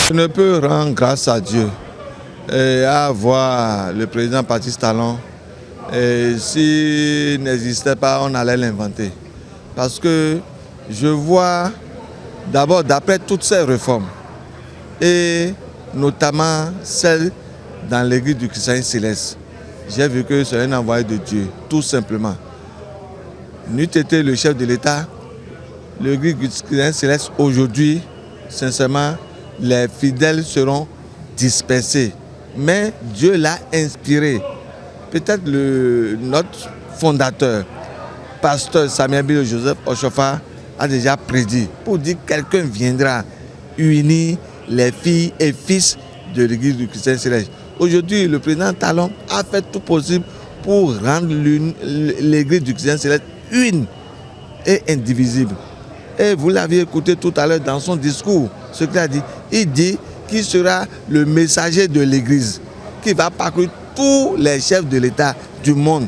Je ne peux rendre grâce à Dieu et à voir le président Patrice Talon. S'il n'existait pas, on allait l'inventer. Parce que je vois d'abord, d'après toutes ces réformes, et notamment celles dans l'église du Christ Céleste, j'ai vu que c'est un envoyé de Dieu, tout simplement. N'eût été le chef de l'État, l'église du Christ Céleste aujourd'hui, sincèrement, les fidèles seront dispersés. Mais Dieu l'a inspiré. Peut-être notre fondateur, pasteur Samuel Bilo Joseph Oshofa, a déjà prédit pour dire que quelqu'un viendra unir les filles et fils de l'église du Christ Céleste. Aujourd'hui, le président Talon a fait tout possible pour rendre l'église du Christ Céleste une et indivisible. Et vous l'avez écouté tout à l'heure dans son discours, ce qu'il a dit. Il dit qu'il sera le messager de l'église, qui va parcourir tous les chefs de l'État du monde.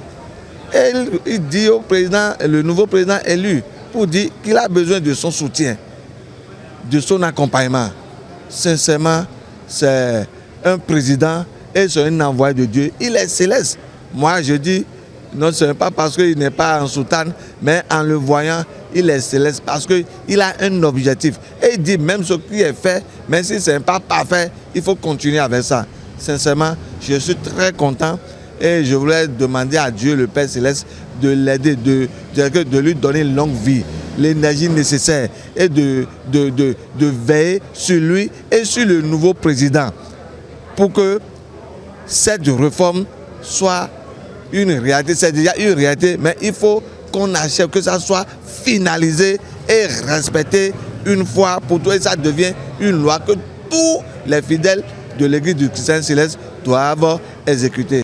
Et il dit au président, le nouveau président élu, pour dire qu'il a besoin de son soutien, de son accompagnement. Sincèrement, c'est un président et c'est un envoyé de Dieu. Il est céleste. Moi, je dis, non, ce n'est pas parce qu'il n'est pas en soutane, mais en le voyant, il est céleste parce qu'il a un objectif. Et il dit même ce qui est fait, même si ce n'est pas parfait, il faut continuer avec ça. Sincèrement, je suis très content et je voulais demander à Dieu, le Père Céleste, de l'aider, de lui donner une longue vie, l'énergie nécessaire et de veiller sur lui et sur le nouveau président pour que cette réforme soit une réalité. C'est déjà une réalité, mais il faut qu'on achève, que ça soit finalisé et respecté une fois pour tout. Et ça devient une loi que tous les fidèles de l'église du Christ Céleste doivent exécuter.